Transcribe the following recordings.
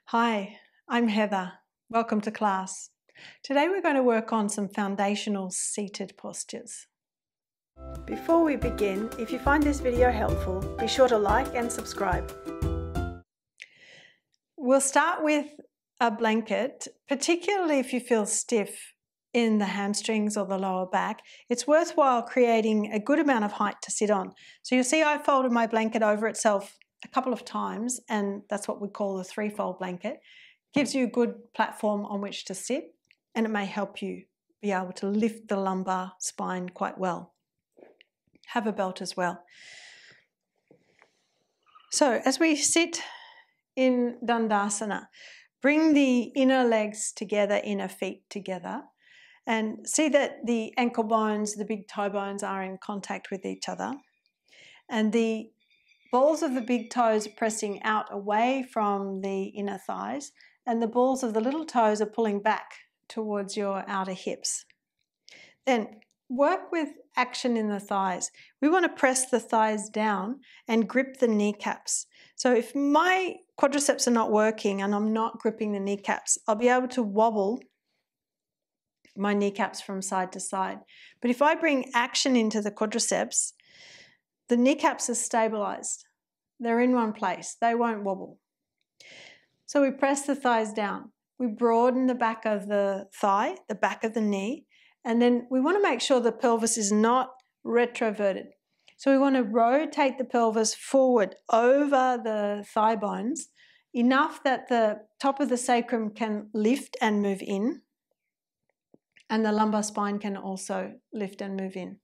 Hi, I'm Heather. Welcome to class. Today we're going to work on some foundational seated postures. Before we begin, if you find this video helpful, be sure to like and subscribe. We'll start with a blanket, particularly if you feel stiff in the hamstrings or the lower back. It's worthwhile creating a good amount of height to sit on. So you'll see I folded my blanket over itself a couple of times, and that's what we call a three-fold blanket. Gives you a good platform on which to sit, and it may help you be able to lift the lumbar spine quite well. Have a belt as well. So as we sit in Dandasana, bring the inner legs together, inner feet together, and see that the ankle bones, the big toe bones are in contact with each other, and the balls of the big toes are pressing out away from the inner thighs, and the balls of the little toes are pulling back towards your outer hips. Then work with action in the thighs. We want to press the thighs down and grip the kneecaps. So if my quadriceps are not working and I'm not gripping the kneecaps, I'll be able to wobble my kneecaps from side to side. But if I bring action into the quadriceps, the kneecaps are stabilized. They're in one place. They won't wobble. So we press the thighs down. We broaden the back of the thigh, the back of the knee, and then we want to make sure the pelvis is not retroverted. So we want to rotate the pelvis forward over the thigh bones enough that the top of the sacrum can lift and move in, and the lumbar spine can also lift and move in.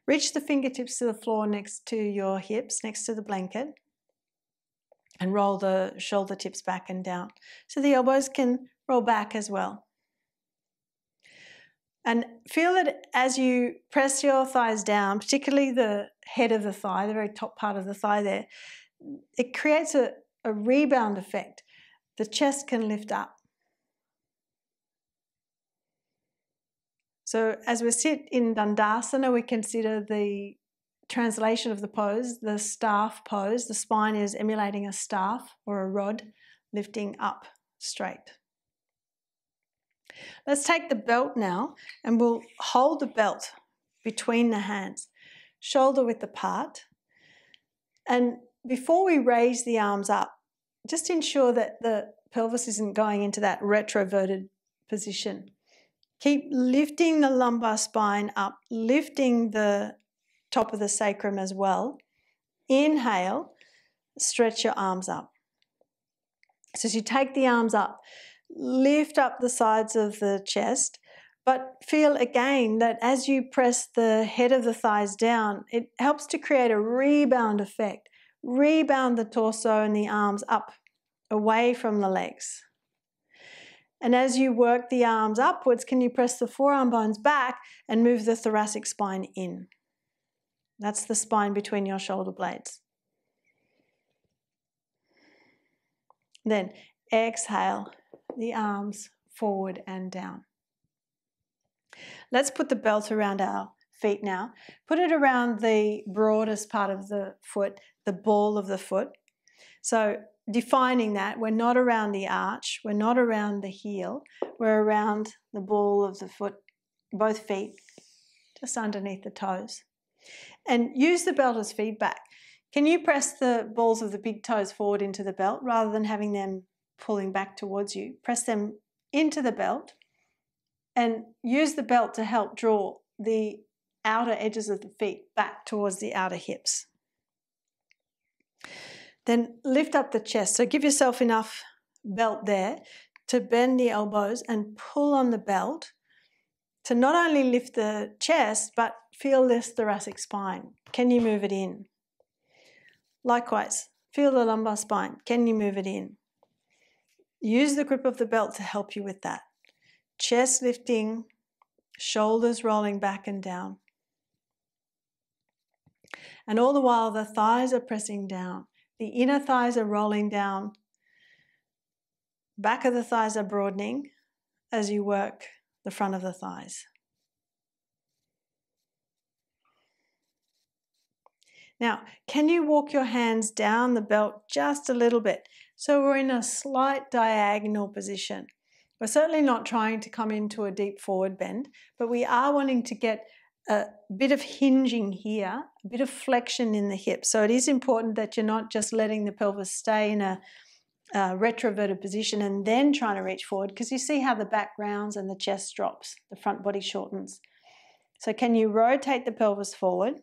Reach the fingertips to the floor next to your hips, next to the blanket, and roll the shoulder tips back and down. So the elbows can roll back as well. And feel that as you press your thighs down, particularly the head of the thigh, the very top part of the thigh there, it creates a rebound effect. The chest can lift up. So as we sit in Dandasana, we consider the translation of the pose, the staff pose. The spine is emulating a staff or a rod lifting up straight. Let's take the belt now, and we'll hold the belt between the hands, shoulder width apart. And before we raise the arms up, just ensure that the pelvis isn't going into that retroverted position. Keep lifting the lumbar spine up, lifting the top of the sacrum as well. Inhale, stretch your arms up. So as you take the arms up, lift up the sides of the chest, but feel again that as you press the head of the thighs down, it helps to create a rebound effect. Rebound the torso and the arms up, away from the legs. And as you work the arms upwards, can you press the forearm bones back and move the thoracic spine in? That's the spine between your shoulder blades. Then exhale the arms forward and down. Let's put the belt around our feet now. Put it around the broadest part of the foot, the ball of the foot. So defining that, we're not around the arch, we're not around the heel, we're around the ball of the foot, both feet, just underneath the toes. And use the belt as feedback. Can you press the balls of the big toes forward into the belt rather than having them pulling back towards you? Press them into the belt and use the belt to help draw the outer edges of the feet back towards the outer hips. Then lift up the chest. So give yourself enough belt there to bend the elbows and pull on the belt to not only lift the chest, but feel this thoracic spine. Can you move it in? Likewise, feel the lumbar spine. Can you move it in? Use the grip of the belt to help you with that. Chest lifting, shoulders rolling back and down. And all the while the thighs are pressing down. The inner thighs are rolling down. Back of the thighs are broadening as you work the front of the thighs. Now, can you walk your hands down the belt just a little bit So we're in a slight diagonal position. We're certainly not trying to come into a deep forward bend, but we are wanting to get a bit of hinging here, a bit of flexion in the hips. So it is important that you're not just letting the pelvis stay in a retroverted position and then trying to reach forward, because you see how the back rounds and the chest drops, the front body shortens. So can you rotate the pelvis forward?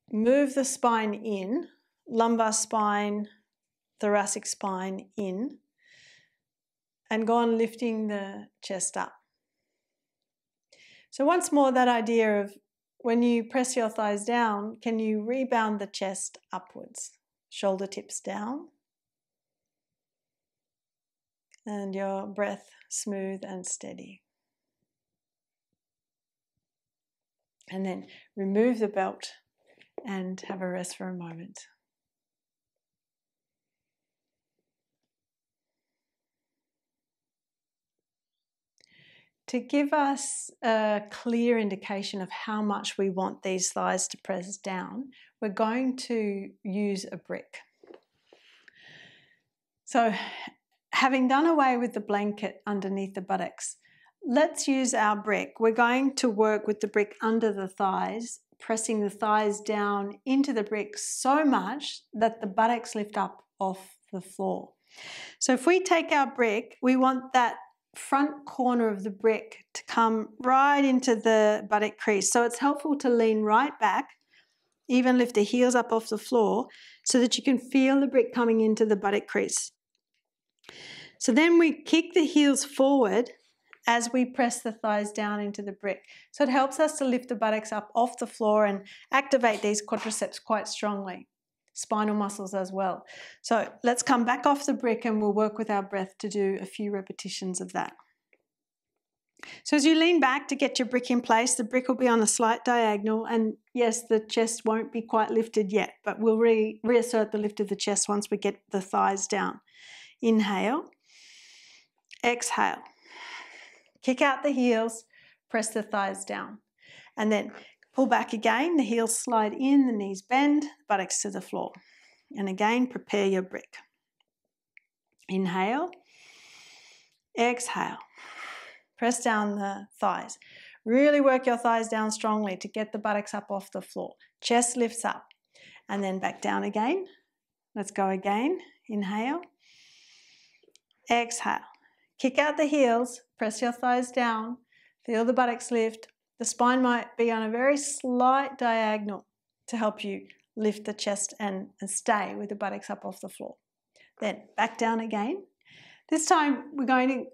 Move the spine in, lumbar spine, thoracic spine in, and go on lifting the chest up. So once more, that idea of when you press your thighs down, can you rebound the chest upwards? Shoulder tips down. And your breath smooth and steady. And then remove the belt and have a rest for a moment. To give us a clear indication of how much we want these thighs to press down, we're going to use a brick. So, having done away with the blanket underneath the buttocks, let's use our brick. We're going to work with the brick under the thighs, pressing the thighs down into the brick so much that the buttocks lift up off the floor. So if we take our brick, we want that front corner of the brick to come right into the buttock crease. So it's helpful to lean right back, even lift the heels up off the floor, so that you can feel the brick coming into the buttock crease. So then we kick the heels forward as we press the thighs down into the brick. So it helps us to lift the buttocks up off the floor and activate these quadriceps quite strongly, spinal muscles as well. So let's come back off the brick and we'll work with our breath to do a few repetitions of that. So as you lean back to get your brick in place, the brick will be on a slight diagonal, and yes, the chest won't be quite lifted yet, but we'll reassert the lift of the chest once we get the thighs down. Inhale, exhale. Kick out the heels, press the thighs down, and then pull back again. The heels slide in, the knees bend, buttocks to the floor. And again, prepare your brick. Inhale, exhale. Press down the thighs. Really work your thighs down strongly to get the buttocks up off the floor. Chest lifts up, and then back down again. Let's go again. Inhale, exhale. Kick out the heels, press your thighs down, feel the buttocks lift. The spine might be on a very slight diagonal to help you lift the chest and stay with the buttocks up off the floor. Then back down again. This time we're going to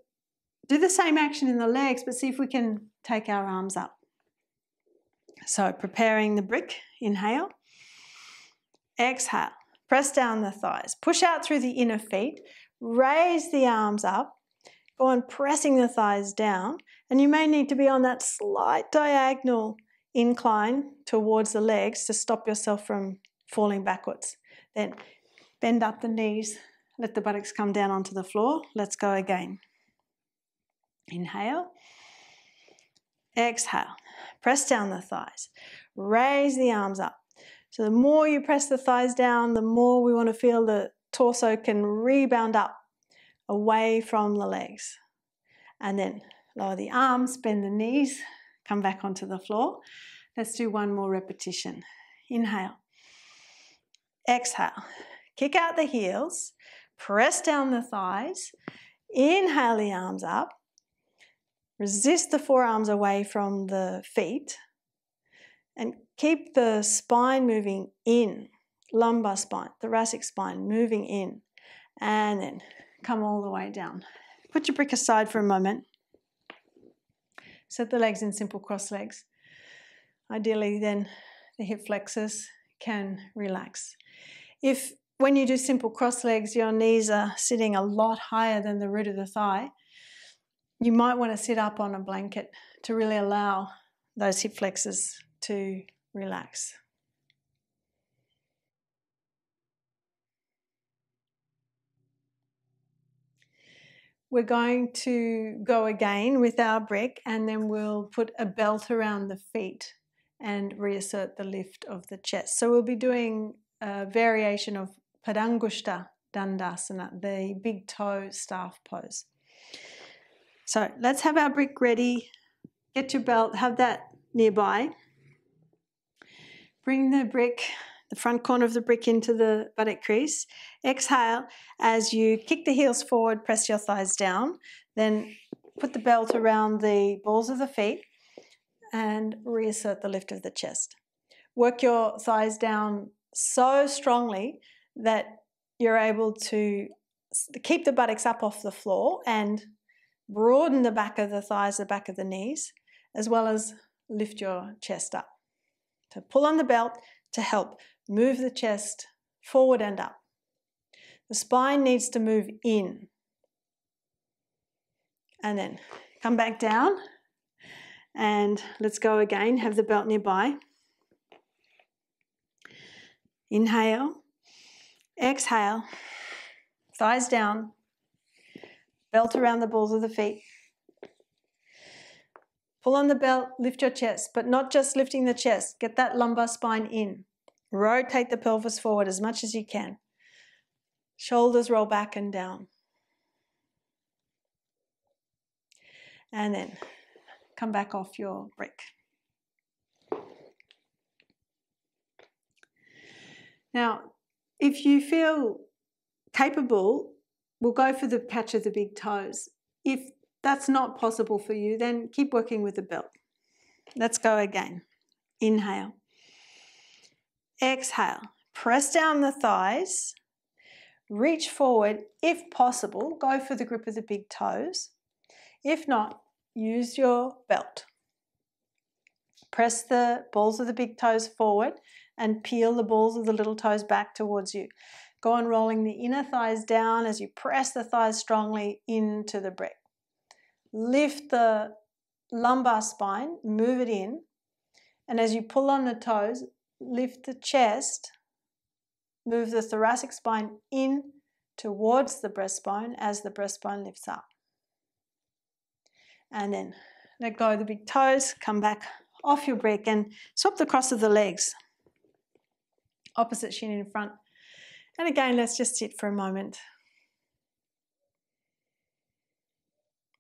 do the same action in the legs, but see if we can take our arms up. So preparing the brick, inhale, exhale, press down the thighs, push out through the inner feet, raise the arms up, go on pressing the thighs down, and you may need to be on that slight diagonal incline towards the legs to stop yourself from falling backwards. Then bend up the knees, let the buttocks come down onto the floor. Let's go again. Inhale, exhale, press down the thighs, raise the arms up. So the more you press the thighs down, the more we want to feel the torso can rebound up away from the legs. And then lower the arms, bend the knees, come back onto the floor. Let's do one more repetition. Inhale, exhale, kick out the heels, press down the thighs, inhale the arms up, resist the forearms away from the feet, and keep the spine moving in, lumbar spine, thoracic spine moving in, and then come all the way down. Put your brick aside for a moment. Set the legs in simple cross legs. Ideally, then the hip flexors can relax. If when you do simple cross legs, your knees are sitting a lot higher than the root of the thigh, you might want to sit up on a blanket to really allow those hip flexors to relax. We're going to go again with our brick, and then we'll put a belt around the feet and reassert the lift of the chest. So we'll be doing a variation of Padangusthasa Dandasana, the big toe staff pose. So let's have our brick ready. Get your belt, have that nearby. Bring the brick, the front corner of the brick into the buttock crease. Exhale as you kick the heels forward, press your thighs down. Then put the belt around the balls of the feet and reassert the lift of the chest. Work your thighs down so strongly that you're able to keep the buttocks up off the floor and broaden the back of the thighs, the back of the knees, as well as lift your chest up. So pull on the belt to help move the chest forward and up. The spine needs to move in. And then come back down and let's go again. Have the belt nearby. Inhale, exhale, thighs down, belt around the balls of the feet. Pull on the belt, lift your chest, but not just lifting the chest. Get that lumbar spine in. Rotate the pelvis forward as much as you can. Shoulders roll back and down. And then come back off your brick. Now, if you feel capable, we'll go for the catch of the big toes. If that's not possible for you, then keep working with the belt. Let's go again. Inhale. Exhale. Press down the thighs. Reach forward. If possible, go for the grip of the big toes. If not, use your belt. Press the balls of the big toes forward and peel the balls of the little toes back towards you. Go on rolling the inner thighs down as you press the thighs strongly into the brick. Lift the lumbar spine, move it in, and as you pull on the toes, lift the chest, move the thoracic spine in towards the breastbone as the breastbone lifts up. And then let go of the big toes, come back off your brick and swap the cross of the legs. Opposite shin in front. And again, let's just sit for a moment.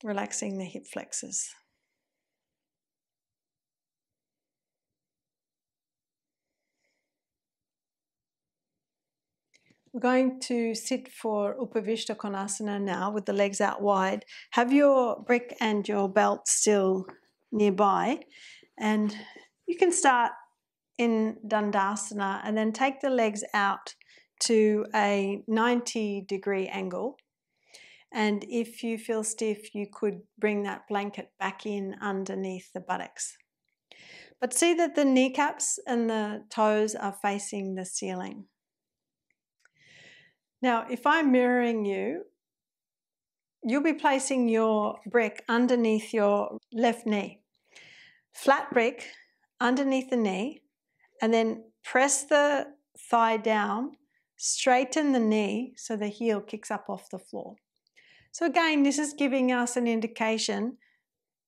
Relaxing the hip flexors. We're going to sit for Upavistha Konasana now with the legs out wide. Have your brick and your belt still nearby. And you can start in Dandasana and then take the legs out to a 90-degree angle. And if you feel stiff, you could bring that blanket back in underneath the buttocks. But see that the kneecaps and the toes are facing the ceiling. Now, if I'm mirroring you, you'll be placing your brick underneath your left knee. Flat brick underneath the knee, and then press the thigh down, straighten the knee so the heel kicks up off the floor. So again, this is giving us an indication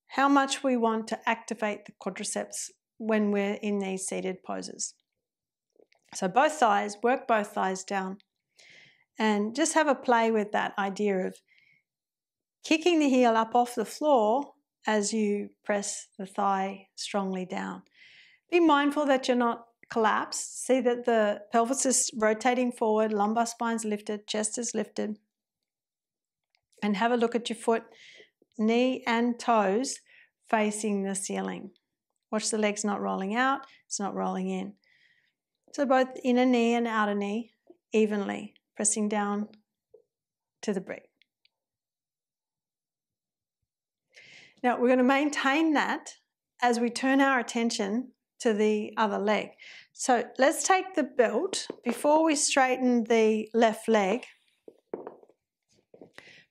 how much we want to activate the quadriceps when we're in these seated poses. So both thighs, work both thighs down and just have a play with that idea of kicking the heel up off the floor as you press the thigh strongly down. Be mindful that you're not collapsed. See that the pelvis is rotating forward, lumbar spine's lifted, chest is lifted. And have a look at your foot, knee and toes facing the ceiling. Watch the legs not rolling out, it's not rolling in. So both inner knee and outer knee evenly, pressing down to the brick. Now we're going to maintain that as we turn our attention to the other leg. So let's take the belt before we straighten the left leg.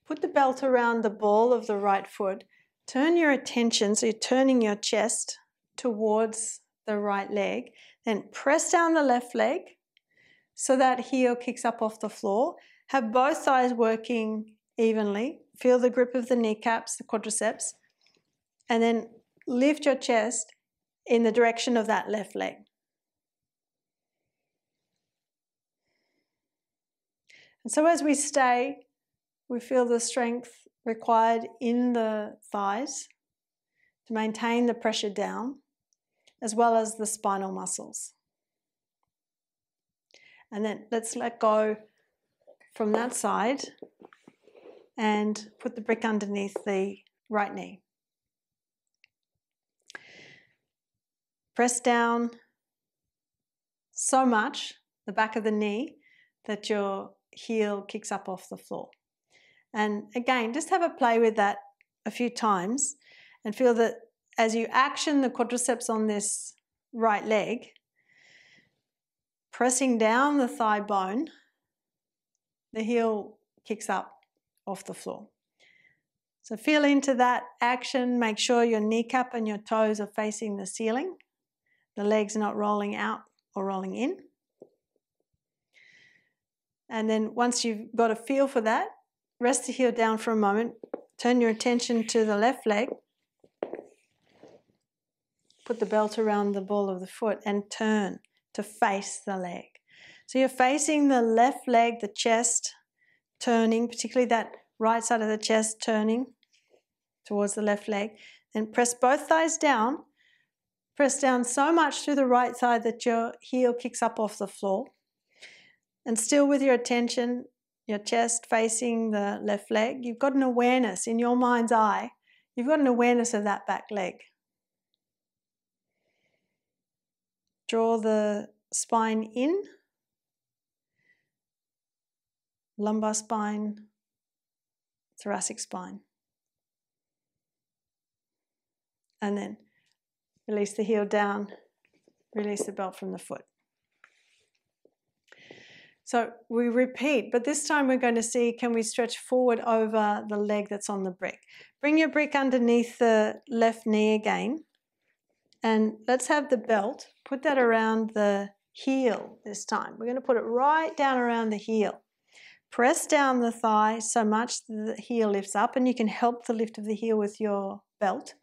Put the belt around the ball of the right foot. Turn your attention, so you're turning your chest towards the right leg. Then press down the left leg so that heel kicks up off the floor. Have both thighs working evenly. Feel the grip of the kneecaps, the quadriceps. And then lift your chest in the direction of that left leg. And so as we stay, we feel the strength required in the thighs to maintain the pressure down, as well as the spinal muscles. And then let's let go from that side and put the brick underneath the right knee. Press down so much the back of the knee that your heel kicks up off the floor. And again, just have a play with that a few times and feel that as you action the quadriceps on this right leg, pressing down the thigh bone, the heel kicks up off the floor. So feel into that action. Make sure your kneecap and your toes are facing the ceiling. The legs not rolling out or rolling in. And then once you've got a feel for that, rest the heel down for a moment. Turn your attention to the left leg. Put the belt around the ball of the foot and turn to face the leg. So you're facing the left leg, the chest turning, particularly that right side of the chest turning towards the left leg. Then press both thighs down. Press down so much through the right side that your heel kicks up off the floor. And still with your attention, your chest facing the left leg, you've got an awareness in your mind's eye. You've got an awareness of that back leg. Draw the spine in, lumbar spine, thoracic spine. And then release the heel down, release the belt from the foot. So we repeat, but this time we're going to see, can we stretch forward over the leg that's on the brick? Bring your brick underneath the left knee again. And let's have the belt, put that around the heel this time. We're going to put it right down around the heel. Press down the thigh so much that the heel lifts up, and you can help the lift of the heel with your belt.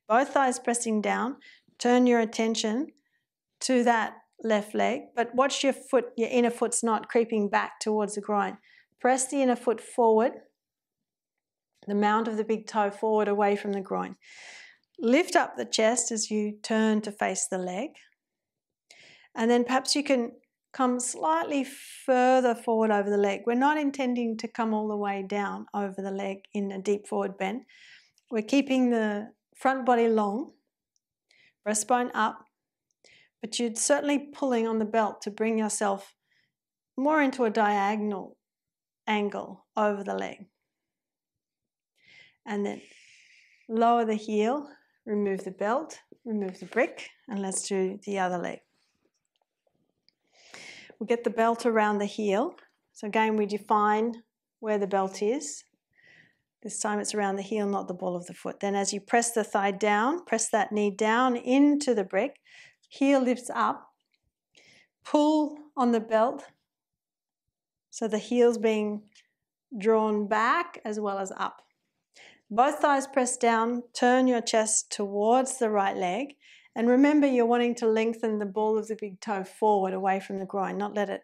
Both thighs pressing down. Turn your attention to that left leg, but watch your foot, your inner foot's not creeping back towards the groin. Press the inner foot forward, the mount of the big toe forward away from the groin. Lift up the chest as you turn to face the leg. And then perhaps you can come slightly further forward over the leg. We're not intending to come all the way down over the leg in a deep forward bend. We're keeping the front body long, breastbone up, but you're certainly pulling on the belt to bring yourself more into a diagonal angle over the leg. And then lower the heel, remove the belt, remove the brick, and let's do the other leg. We'll get the belt around the heel. So again, we define where the belt is. This time it's around the heel, not the ball of the foot. Then as you press the thigh down, press that knee down into the brick. Heel lifts up. Pull on the belt so the heel's being drawn back as well as up. Both thighs press down. Turn your chest towards the right leg. And remember, you're wanting to lengthen the ball of the big toe forward away from the groin, not let it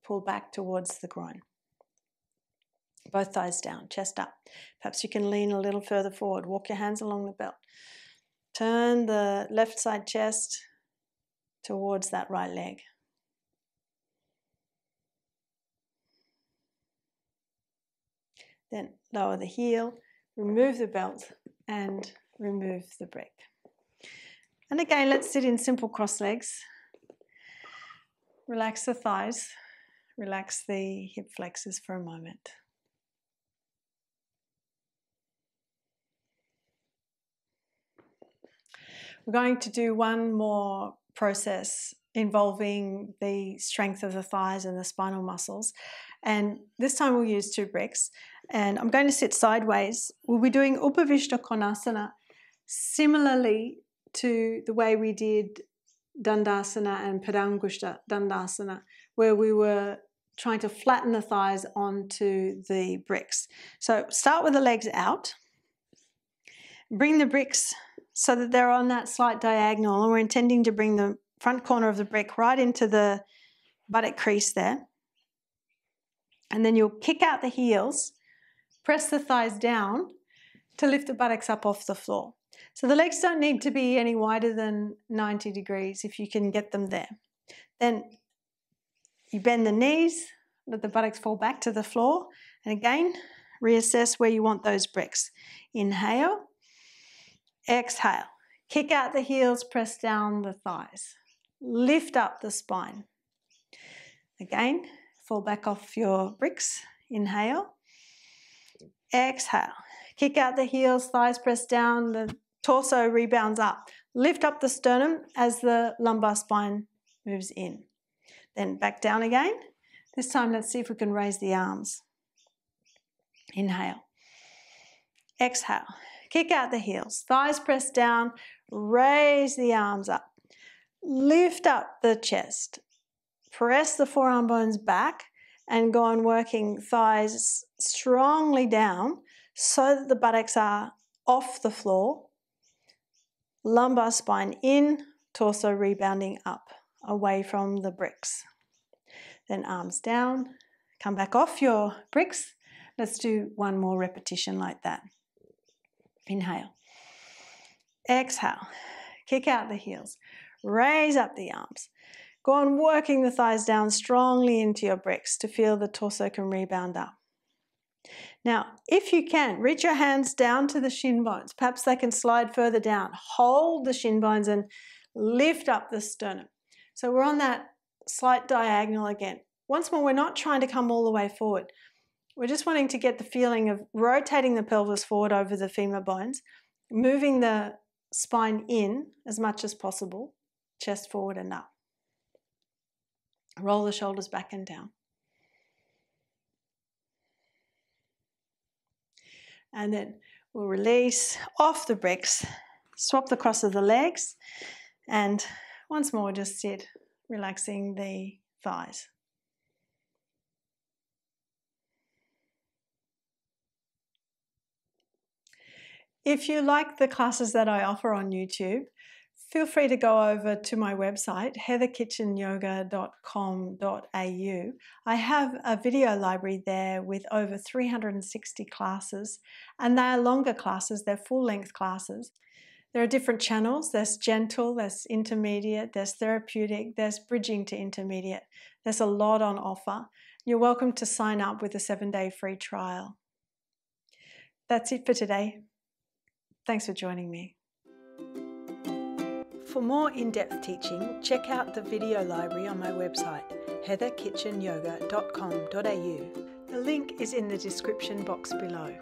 pull back towards the groin. Both thighs down, chest up. Perhaps you can lean a little further forward. Walk your hands along the belt. Turn the left side chest towards that right leg. Then lower the heel, remove the belt, and remove the brick. And again, let's sit in simple cross legs. Relax the thighs. Relax the hip flexors for a moment. We're going to do one more process involving the strength of the thighs and the spinal muscles. And this time we'll use 2 bricks. And I'm going to sit sideways. We'll be doing Upavistha Konasana similarly to the way we did Dandasana and Padangusthasa Dandasana, where we were trying to flatten the thighs onto the bricks. So start with the legs out. Bring the bricks so that they're on that slight diagonal, and we're intending to bring the front corner of the brick right into the buttock crease there. And then you'll kick out the heels, press the thighs down to lift the buttocks up off the floor. So the legs don't need to be any wider than 90 degrees if you can get them there. Then you bend the knees, let the buttocks fall back to the floor, and again, reassess where you want those bricks. Inhale, exhale. Kick out the heels, press down the thighs. Lift up the spine. Again, fall back off your bricks. Inhale, exhale. Kick out the heels, thighs press down, the torso rebounds up. Lift up the sternum as the lumbar spine moves in. Then back down again. This time let's see if we can raise the arms. Inhale. Exhale. Kick out the heels. Thighs press down. Raise the arms up. Lift up the chest. Press the forearm bones back and go on working thighs strongly down so that the buttocks are off the floor. Lumbar spine in, torso rebounding up, away from the bricks. Then arms down, come back off your bricks. Let's do one more repetition like that. Inhale. Exhale. Kick out the heels. Raise up the arms. Go on working the thighs down strongly into your bricks to feel the torso can rebound up. Now, if you can, reach your hands down to the shin bones. Perhaps they can slide further down. Hold the shin bones and lift up the sternum. So we're on that slight diagonal again. Once more, we're not trying to come all the way forward. We're just wanting to get the feeling of rotating the pelvis forward over the femur bones, moving the spine in as much as possible, chest forward and up. Roll the shoulders back and down. And then we'll release off the bricks, swap the cross of the legs, and once more just sit, relaxing the thighs. If you like the classes that I offer on YouTube, feel free to go over to my website, heatherkitchenyoga.com.au. I have a video library there with over 360 classes, and they are longer classes, they're full-length classes. There are different channels. There's gentle, there's intermediate, there's therapeutic, there's bridging to intermediate. There's a lot on offer. You're welcome to sign up with a 7-day free trial. That's it for today. Thanks for joining me. For more in-depth teaching, check out the video library on my website, heatherkitchenyoga.com.au. The link is in the description box below.